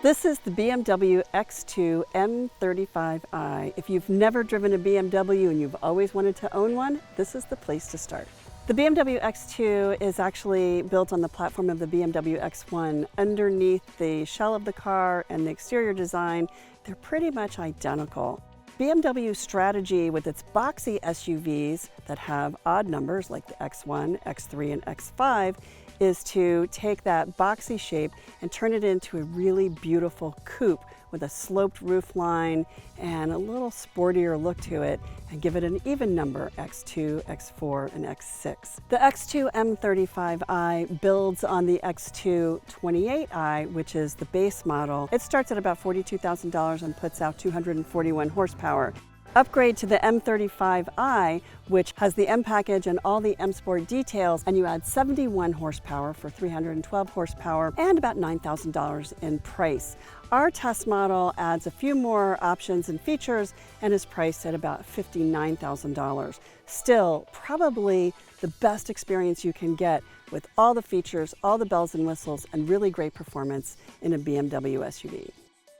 This is the BMW X2 M35i. If you've never driven a BMW and you've always wanted to own one, this is the place to start. The BMW X2 is actually built on the platform of the BMW X1. Underneath the shell of the car and the exterior design, they're pretty much identical. BMW's strategy with its boxy SUVs that have odd numbers like the X1, X3, and X5 is to take that boxy shape and turn it into a really beautiful coupe with a sloped roof line and a little sportier look to it, and give it an even number, X2, X4, and X6. The X2 M35i builds on the X2 28i, which is the base model. It starts at about $42,000 and puts out 241 horsepower. Upgrade to the M35i, which has the M package and all the M Sport details, and you add 71 horsepower for 312 horsepower and about $9,000 in price. Our test model adds a few more options and features and is priced at about $59,000. Still, probably the best experience you can get with all the features, all the bells and whistles, and really great performance in a BMW SUV.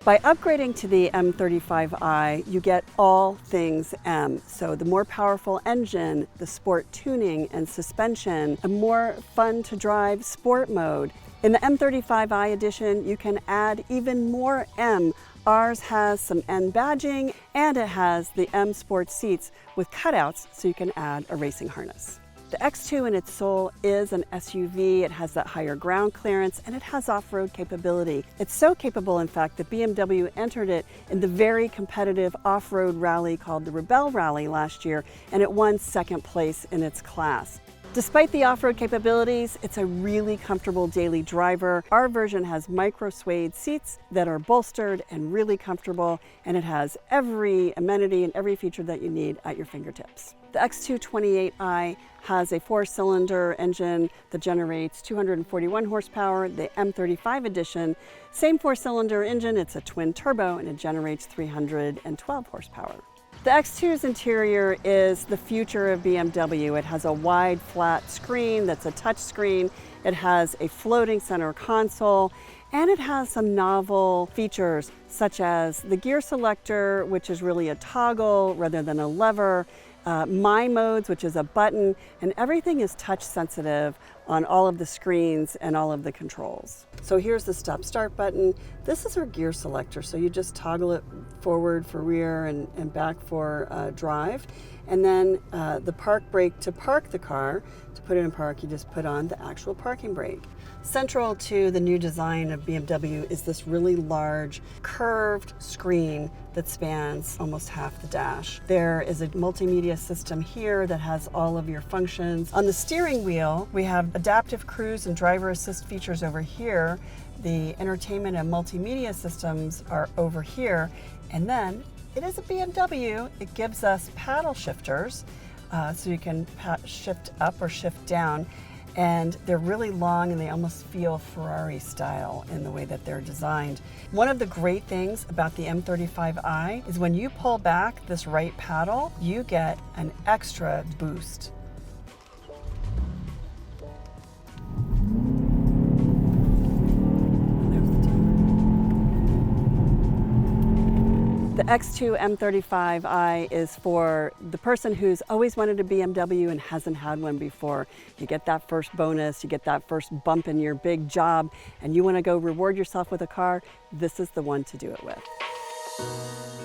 By upgrading to the M35i, you get all things M. So the more powerful engine, the sport tuning and suspension, a more fun to drive sport mode. In the M35i edition, you can add even more M. Ours has some N badging, and it has the M Sport seats with cutouts so you can add a racing harness. The X2 in its soul is an SUV. It has that higher ground clearance and it has off-road capability. It's so capable, in fact, that BMW entered it in the very competitive off-road rally called the Rebel Rally last year, and it won second place in its class. Despite the off-road capabilities, it's a really comfortable daily driver. Our version has micro suede seats that are bolstered and really comfortable, and it has every amenity and every feature that you need at your fingertips. The X2 28i has a 4-cylinder engine that generates 241 horsepower. The M35 edition, same 4-cylinder engine, it's a twin turbo and it generates 312 horsepower. The X2's interior is the future of BMW. It has a wide, flat screen that's a touch screen. It has a floating center console, and it has some novel features such as the gear selector, which is really a toggle rather than a lever, My Modes, which is a button, and everything is touch sensitive on all of the screens and all of the controls. So here's the stop-start button. This is our gear selector, so you just toggle it forward for rear and back for drive. And then the park brake to park the car. To put it in park, you just put on the actual parking brake. Central to the new design of BMW is this really large curved screen that spans almost half the dash. There is a multimedia system here that has all of your functions. On the steering wheel, we have adaptive cruise and driver assist features over here. The entertainment and multimedia systems are over here. And then it is a BMW. It gives us paddle shifters, so you can shift up or shift down. And they're really long and they almost feel Ferrari style in the way that they're designed. One of the great things about the M35i is when you pull back this right paddle, you get an extra boost. The X2 M35i is for the person who's always wanted a BMW and hasn't had one before. You get that first bonus, you get that first bump in your big job, and you want to go reward yourself with a car, this is the one to do it with.